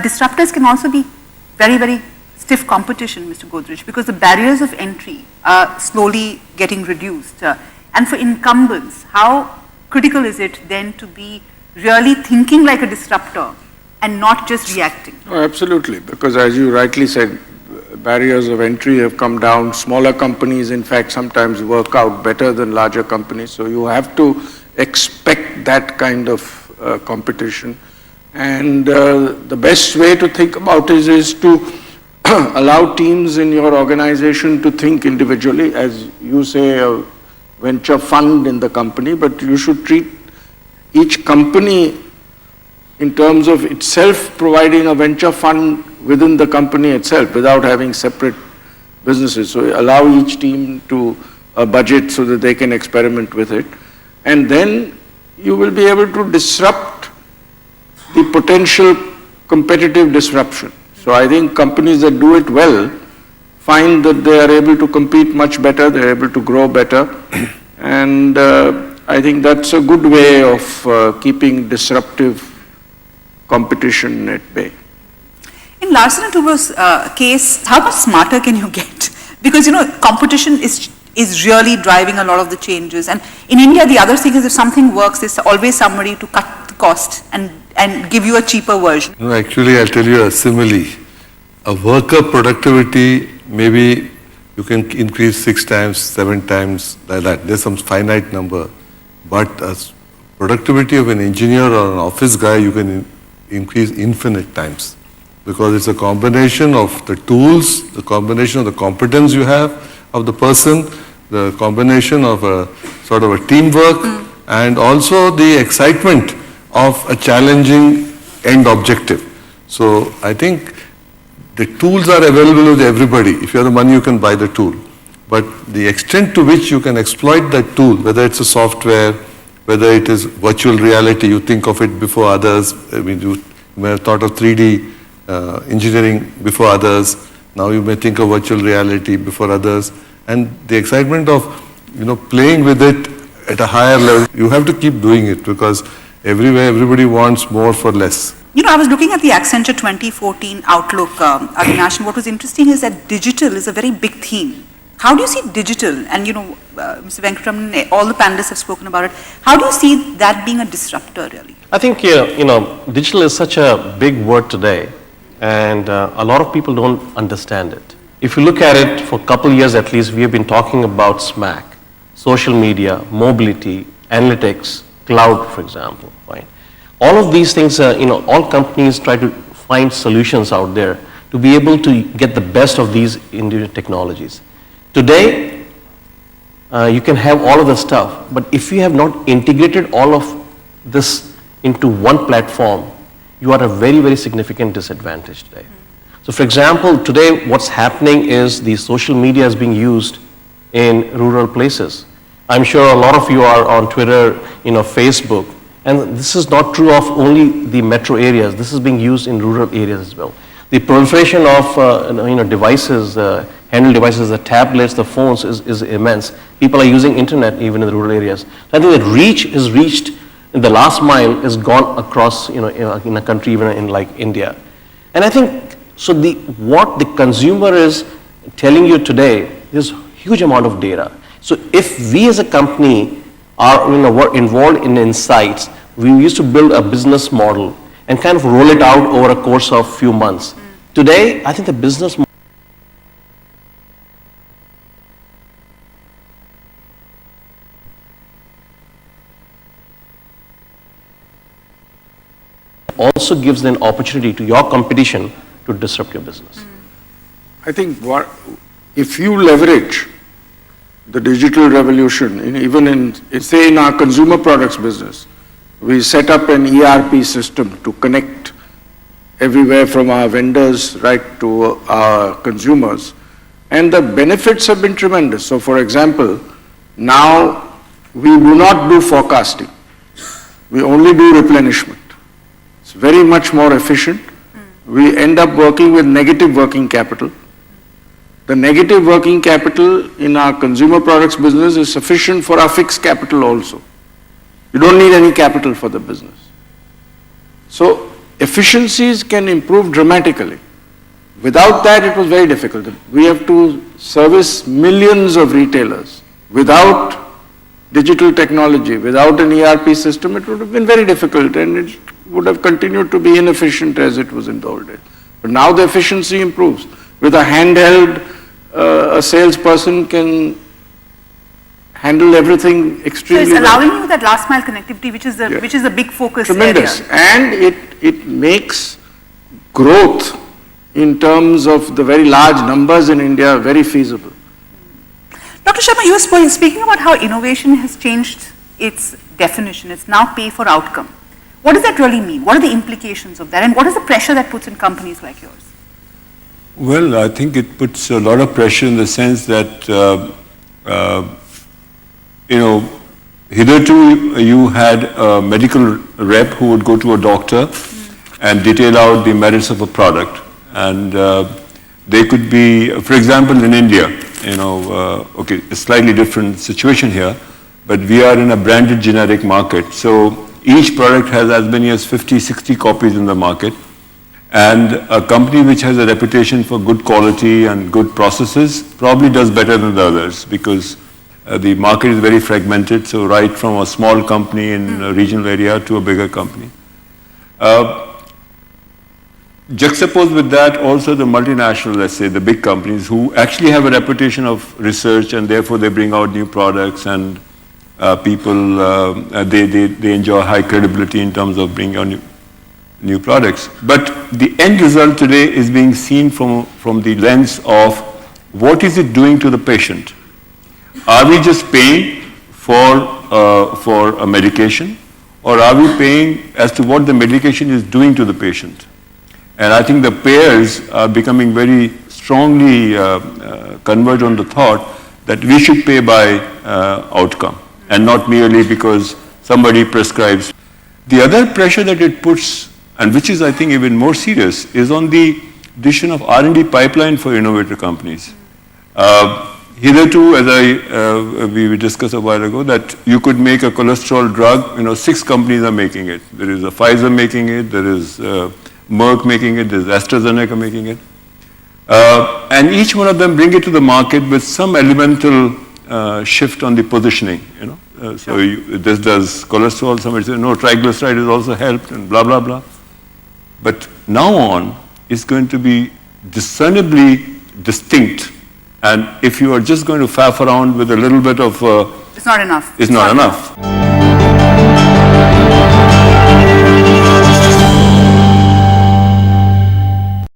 Disruptors can also be very, very stiff competition, Mr. Godrej, because the barriers of entry are slowly getting reduced. And for incumbents, how critical is it then to be really thinking like a disruptor and not just reacting? Oh, absolutely, because as you rightly said, barriers of entry have come down. Smaller companies, in fact, sometimes work out better than larger companies. So you have to expect that kind of competition. And the best way to think about it is to allow teams in your organization to think individually, as you say, a venture fund in the company, but you should treat each company in terms of itself providing a venture fund within the company itself without having separate businesses. So allow each team to a budget so that they can experiment with it. And then you will be able to disrupt the potential competitive disruption. So I think companies that do it well find that they are able to compete much better, they're able to grow better. And I think that's a good way of keeping disruptive competition at bay. In Larsen & Toubro's case, how much smarter can you get? Because, competition is really driving a lot of the changes. And in India, the other thing is if something works, there's always somebody to cut the cost and give you a cheaper version. No, actually, I'll tell you a simile. A worker productivity, maybe you can increase 6 times, 7 times, like that. There's some finite number. But productivity of an engineer or an office guy, you can increase infinite times. Because it's a combination of the tools, the combination of the competence you have of the person, the combination of a sort of a teamwork, and also the excitement of a challenging end objective. So I think the tools are available to everybody. If you have the money, you can buy the tool. But the extent to which you can exploit that tool, whether it's a software, whether it is virtual reality, you think of it before others. I mean, you may have thought of 3D engineering before others. Now you may think of virtual reality before others. And the excitement of, playing with it at a higher level, you have to keep doing it because everywhere everybody wants more for less. I was looking at the Accenture 2014 Outlook, Avinash, and what was interesting is that digital is a very big theme. How do you see digital? And, Mr. Venkatraman, all the panelists have spoken about it. How do you see that being a disruptor, really? I think, digital is such a big word today, and a lot of people don't understand it. If you look at it, for a couple of years at least, we have been talking about SMAC, social media, mobility, analytics, cloud, for example, right? All of these things, all companies try to find solutions out there to be able to get the best of these individual technologies. Today, you can have all of the stuff, but if you have not integrated all of this into one platform, you are at a very, very significant disadvantage today. So for example, today what's happening is the social media is being used in rural places. I'm sure a lot of you are on Twitter, Facebook, and this is not true of only the metro areas. This is being used in rural areas as well. The proliferation of devices, handheld devices, the tablets, the phones is immense. People are using internet even in the rural areas. So I think that reach is reached, in the last mile is gone across, in a country even in like India. And I think, so what the consumer is telling you today, there's a huge amount of data. So if we as a company are involved in insights, we used to build a business model and kind of roll it out over a course of few months. Today, I think the business model also gives an opportunity to your competition to disrupt your business. I think if you leverage the digital revolution, even in our consumer products business, we set up an ERP system to connect everywhere from our vendors right to our consumers. And the benefits have been tremendous. So for example, now we do not do forecasting. We only do replenishment. It's very much more efficient. We end up working with negative working capital. The negative working capital in our consumer products business is sufficient for our fixed capital also. You don't need any capital for the business. So efficiencies can improve dramatically. Without that, it was very difficult. We have to service millions of retailers. Without digital technology, without an ERP system, it would have been very difficult and it would have continued to be inefficient as it was in the old days. But now the efficiency improves. With a handheld, a salesperson can handle everything So extremely it's well. allowing you that last mile connectivity, which is the, Yeah. which is the big focus Tremendous. area. And it makes growth in terms of the very large numbers in India very feasible. Dr. Sharma, you were speaking about how innovation has changed its definition. It's now pay for outcome. What does that really mean? What are the implications of that? And what is the pressure that puts in companies like yours? Well, I think it puts a lot of pressure in the sense that, hitherto you had a medical rep who would go to a doctor and detail out the merits of a product. And they could be, for example, in India, a slightly different situation here, but we are in a branded generic market. So each product has as many as 50, 60 copies in the market. And a company which has a reputation for good quality and good processes probably does better than the others because the market is very fragmented. So right from a small company in a regional area to a bigger company. Juxtaposed with that, also the multinational, let's say, the big companies who actually have a reputation of research and therefore they bring out new products and they enjoy high credibility in terms of bringing out new products. But the end result today is being seen from the lens of what is it doing to the patient? Are we just paying for a medication or are we paying as to what the medication is doing to the patient? And I think the payers are becoming very strongly converged on the thought that we should pay by outcome and not merely because somebody prescribes. The other pressure that it puts, and which is I think even more serious, is on the decision of R&D pipeline for innovator companies. Hitherto, as we discussed a while ago, that you could make a cholesterol drug, 6 companies are making it. There is a Pfizer making it, there is Merck making it, there's AstraZeneca making it. And each one of them bring it to the market with some elemental shift on the positioning, this does cholesterol, somebody says, no, triglyceride has also helped and blah, blah, blah. But now on, it's going to be discernibly distinct. And if you are just going to faff around with a little bit of... It's not enough. It's not enough.